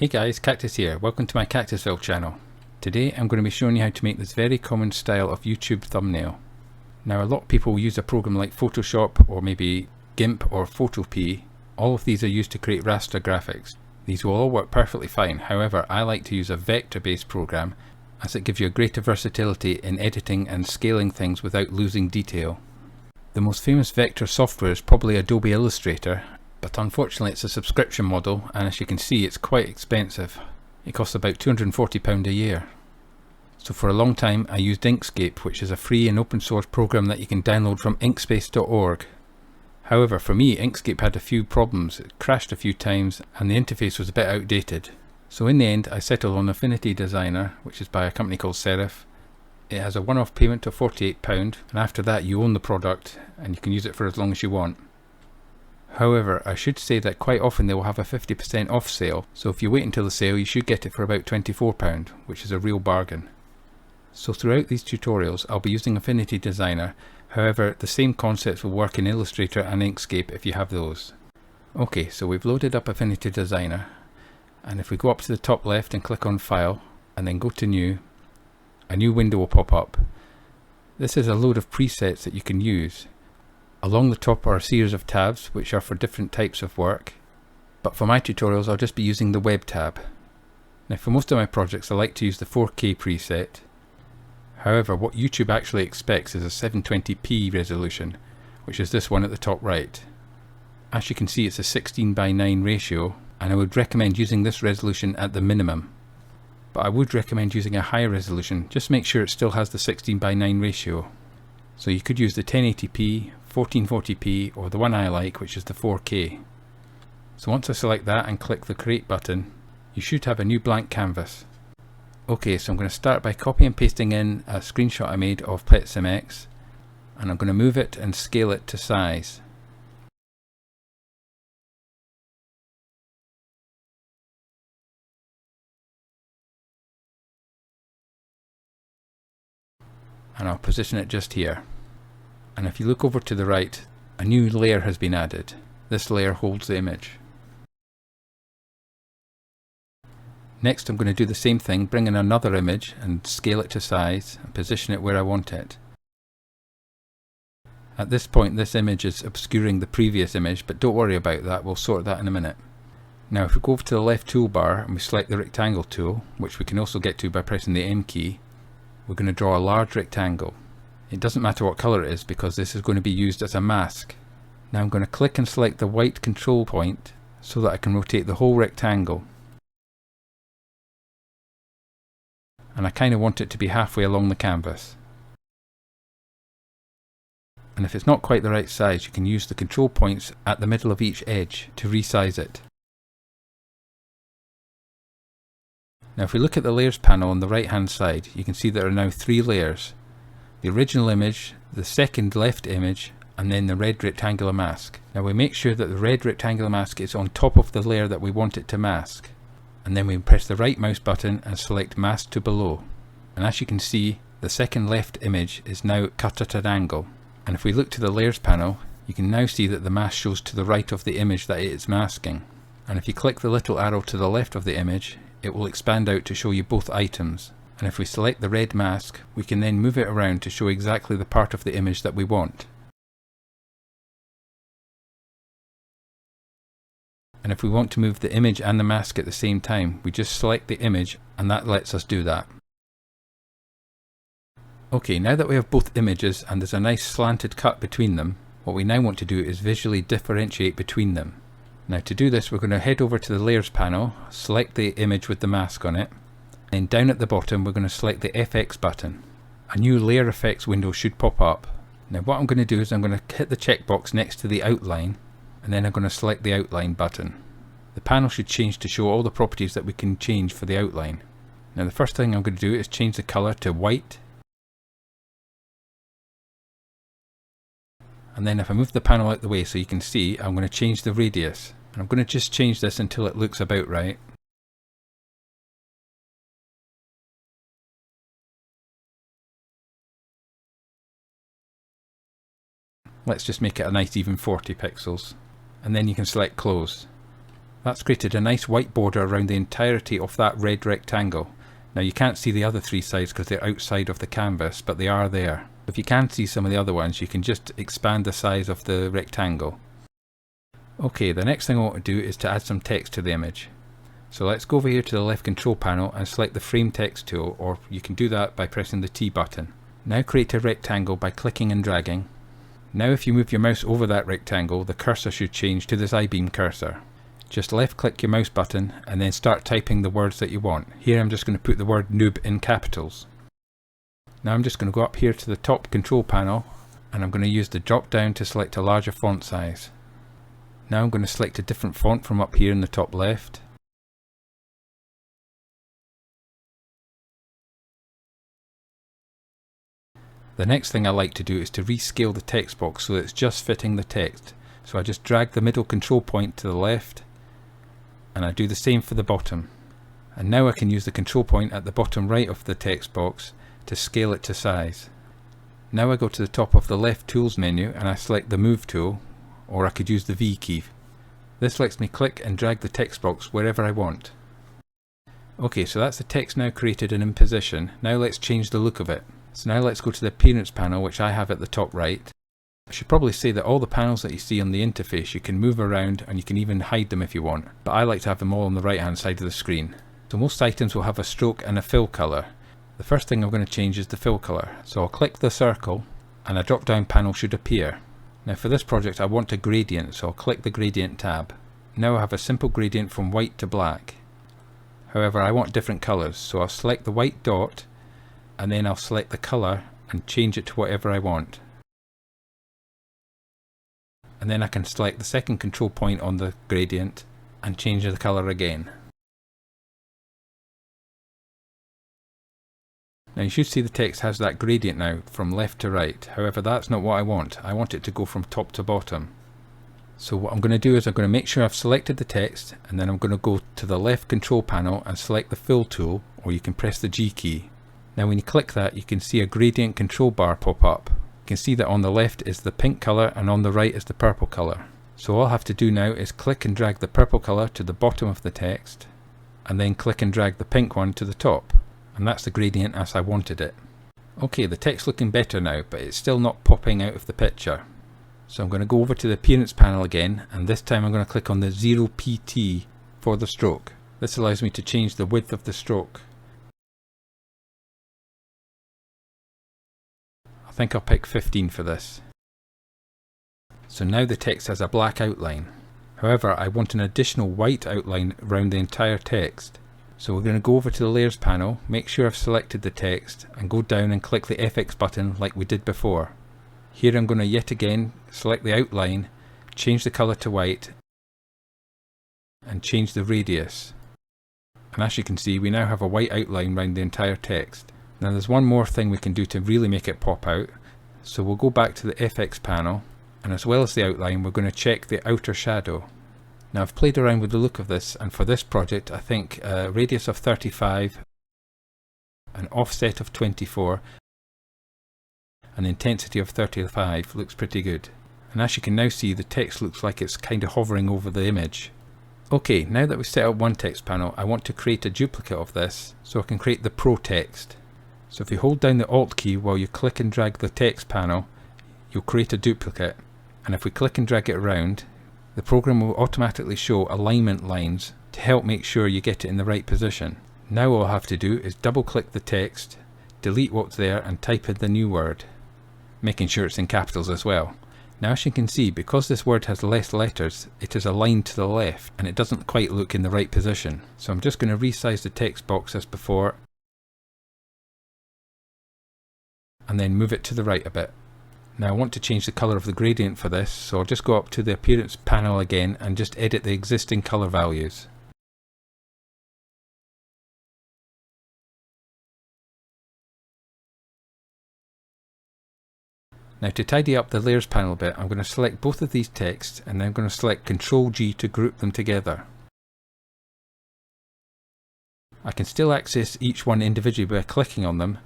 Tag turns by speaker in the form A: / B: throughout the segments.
A: Hey guys, Cactuz here. Welcome to my Cactuzville channel. Today I'm going to be showing you how to make this very common style of YouTube thumbnail. Now a lot of people use a program like Photoshop or maybe GIMP or Photopea. All of these are used to create raster graphics. These will all work perfectly fine, however I like to use a vector based program as it gives you a greater versatility in editing and scaling things without losing detail. The most famous vector software is probably Adobe Illustrator, but unfortunately it's a subscription model and as you can see it's quite expensive. It costs about £240 a year. So for a long time I used Inkscape, which is a free and open source program that you can download from inkspace.org. However, for me Inkscape had a few problems. It crashed a few times and the interface was a bit outdated. So in the end I settled on Affinity Designer, which is by a company called Serif. It has a one-off payment of £48 and after that you own the product and you can use it for as long as you want. However, I should say that quite often they will have a 50% off sale, so if you wait until the sale you should get it for about £24, which is a real bargain. So throughout these tutorials I'll be using Affinity Designer, however the same concepts will work in Illustrator and Inkscape if you have those. Okay, so we've loaded up Affinity Designer, and if we go up to the top left and click on File, and then go to New, a new window will pop up. This is a load of presets that you can use. Along the top are a series of tabs which are for different types of work, but for my tutorials I'll just be using the Web tab. Now for most of my projects I like to use the 4K preset. However, what YouTube actually expects is a 720p resolution, which is this one at the top right. As you can see it's a 16:9 ratio, and I would recommend using this resolution at the minimum. But I would recommend using a higher resolution, just make sure it still has the 16:9 ratio. So you could use the 1080p, 1440p or the one I like, which is the 4K. So once I select that and click the create button, you should have a new blank canvas. Okay, so I'm going to start by copying and pasting in a screenshot I made of PetSimX, and I'm going to move it and scale it to size. And I'll position it just here. And if you look over to the right, a new layer has been added. This layer holds the image. Next I'm going to do the same thing, bring in another image and scale it to size and position it where I want it. At this point this image is obscuring the previous image, but don't worry about that, we'll sort that in a minute. Now if we go over to the left toolbar and we select the rectangle tool, which we can also get to by pressing the M key, we're going to draw a large rectangle. It doesn't matter what colour it is because this is going to be used as a mask. Now I'm going to click and select the white control point so that I can rotate the whole rectangle. And I kind of want it to be halfway along the canvas. And if it's not quite the right size, you can use the control points at the middle of each edge to resize it. Now if we look at the layers panel on the right hand side, you can see there are now 3 layers. The original image, the second left image, and then the red rectangular mask. Now we make sure that the red rectangular mask is on top of the layer that we want it to mask. And then we press the right mouse button and select mask to below. And as you can see, the second left image is now cut at an angle. And if we look to the layers panel, you can now see that the mask shows to the right of the image that it is masking. And if you click the little arrow to the left of the image, it will expand out to show you both items. And if we select the red mask, we can then move it around to show exactly the part of the image that we want. And if we want to move the image and the mask at the same time, we just select the image and that lets us do that. Okay, now that we have both images and there's a nice slanted cut between them, what we now want to do is visually differentiate between them. Now to do this we're going to head over to the layers panel, select the image with the mask on it, then down at the bottom we're going to select the FX button. A new layer effects window should pop up. Now what I'm going to do is I'm going to hit the checkbox next to the outline, and then I'm going to select the outline button. The panel should change to show all the properties that we can change for the outline. Now the first thing I'm going to do is change the colour to white. And then if I move the panel out the way so you can see, I'm going to change the radius. And I'm going to just change this until it looks about right. Let's just make it a nice even 40 pixels. And then you can select close. That's created a nice white border around the entirety of that red rectangle. Now you can't see the other three sides because they're outside of the canvas, but they are there. If you can see some of the other ones, you can just expand the size of the rectangle. Okay, the next thing I want to do is to add some text to the image. So let's go over here to the left control panel and select the frame text tool, or you can do that by pressing the T button. Now create a rectangle by clicking and dragging. Now if you move your mouse over that rectangle, the cursor should change to this I-beam cursor. Just left click your mouse button and then start typing the words that you want. Here I'm just going to put the word noob in capitals. Now I'm just going to go up here to the top control panel and I'm going to use the drop down to select a larger font size. Now I'm going to select a different font from up here in the top left. The next thing I like to do is to rescale the text box so that it's just fitting the text. So I just drag the middle control point to the left and I do the same for the bottom. And now I can use the control point at the bottom right of the text box to scale it to size. Now I go to the top of the left tools menu and I select the move tool, or I could use the V key. This lets me click and drag the text box wherever I want. Okay, so that's the text now created and in position. Now let's change the look of it. So now let's go to the appearance panel, which I have at the top right. I should probably say that all the panels that you see on the interface you can move around and you can even hide them if you want, but I like to have them all on the right hand side of the screen. So most items will have a stroke and a fill colour. The first thing I'm going to change is the fill colour, so I'll click the circle and a drop down panel should appear. Now for this project I want a gradient, so I'll click the gradient tab. Now I have a simple gradient from white to black. However, I want different colours, so I'll select the white dot and then I'll select the colour and change it to whatever I want. And then I can select the second control point on the gradient and change the colour again. Now you should see the text has that gradient now from left to right. However, that's not what I want. I want it to go from top to bottom. So what I'm going to do is I'm going to make sure I've selected the text and then I'm going to go to the left control panel and select the fill tool, or you can press the G key. Now when you click that you can see a gradient control bar pop up. You can see that on the left is the pink colour and on the right is the purple colour. So all I have to do now is click and drag the purple colour to the bottom of the text and then click and drag the pink one to the top. And that's the gradient as I wanted it. Okay, the text's looking better now, but it's still not popping out of the picture. So I'm going to go over to the appearance panel again, and this time I'm going to click on the 0 PT for the stroke. This allows me to change the width of the stroke. I think I'll pick 15 for this. So now the text has a black outline. However, I want an additional white outline around the entire text. So we're going to go over to the layers panel, make sure I've selected the text and go down and click the FX button like we did before. Here I'm going to yet again select the outline, change the colour to white and change the radius. And as you can see we now have a white outline around the entire text. Now there's one more thing we can do to really make it pop out. So we'll go back to the FX panel and as well as the outline we're going to check the outer shadow. Now I've played around with the look of this, and for this project I think a radius of 35, an offset of 24, an intensity of 35 looks pretty good. And as you can now see the text looks like it's kind of hovering over the image. Okay, now that we've set up one text panel I want to create a duplicate of this so I can create the Pro text. So if you hold down the Alt key while you click and drag the text panel, you'll create a duplicate, and if we click and drag it around, the program will automatically show alignment lines to help make sure you get it in the right position. Now all I have to do is double click the text, delete what's there and type in the new word, making sure it's in capitals as well. Now as you can see, because this word has less letters, it is aligned to the left and it doesn't quite look in the right position. So I'm just going to resize the text box as before and then move it to the right a bit. Now I want to change the colour of the gradient for this, so I'll just go up to the appearance panel again and just edit the existing colour values. Now to tidy up the layers panel bit, I'm going to select both of these texts and then I'm going to select Ctrl G to group them together. I can still access each one individually by clicking on them,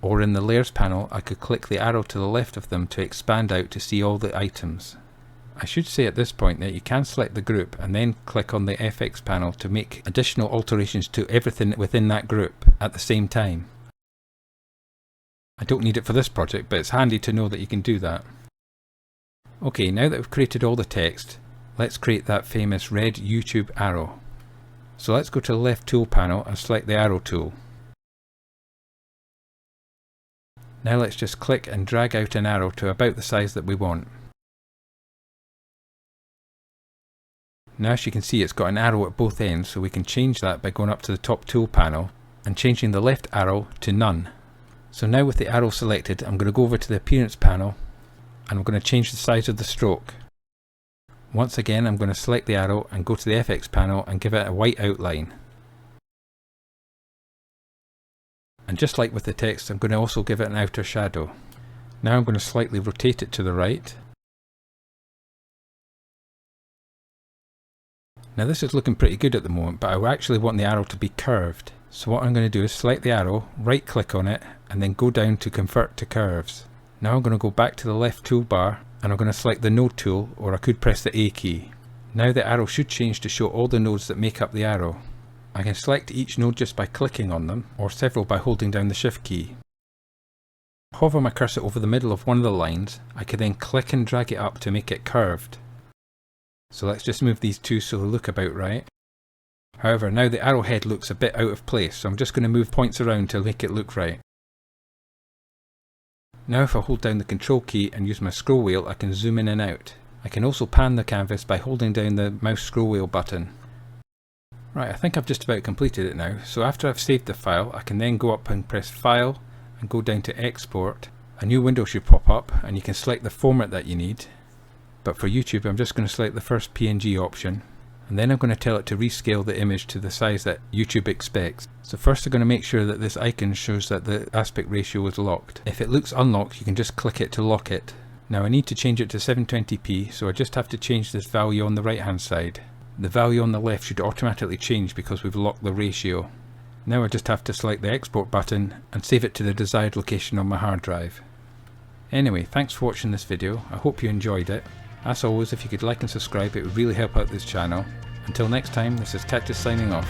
A: or in the layers panel I could click the arrow to the left of them to expand out to see all the items. I should say at this point that you can select the group and then click on the FX panel to make additional alterations to everything within that group at the same time. I don't need it for this project, but it's handy to know that you can do that. Okay, now that we've created all the text, let's create that famous red YouTube arrow. So let's go to the left tool panel and select the arrow tool. Now let's just click and drag out an arrow to about the size that we want. Now as you can see, it's got an arrow at both ends, so we can change that by going up to the top tool panel and changing the left arrow to none. So now with the arrow selected, I'm going to go over to the appearance panel and I'm going to change the size of the stroke. Once again, I'm going to select the arrow and go to the FX panel and give it a white outline. And just like with the text, I'm going to also give it an outer shadow. Now I'm going to slightly rotate it to the right. Now this is looking pretty good at the moment, but I actually want the arrow to be curved. So what I'm going to do is select the arrow, right click on it, and then go down to convert to curves. Now I'm going to go back to the left toolbar and I'm going to select the node tool, or I could press the A key. Now the arrow should change to show all the nodes that make up the arrow. I can select each node just by clicking on them, or several by holding down the shift key. Hover my cursor over the middle of one of the lines, I can then click and drag it up to make it curved. So let's just move these two so they look about right. However, now the arrowhead looks a bit out of place, so I'm just going to move points around to make it look right. Now if I hold down the control key and use my scroll wheel, I can zoom in and out. I can also pan the canvas by holding down the mouse scroll wheel button. Right, I think I've just about completed it now, so after I've saved the file, I can then go up and press File and go down to Export. A new window should pop up and you can select the format that you need. But for YouTube, I'm just going to select the first PNG option, and then I'm going to tell it to rescale the image to the size that YouTube expects. So first I'm going to make sure that this icon shows that the aspect ratio is locked. If it looks unlocked, you can just click it to lock it. Now I need to change it to 720p, so I just have to change this value on the right hand side. The value on the left should automatically change because we've locked the ratio. Now I just have to select the export button and save it to the desired location on my hard drive. Anyway, thanks for watching this video. I hope you enjoyed it. As always, if you could like and subscribe, it would really help out this channel. Until next time, this is Cactuz signing off.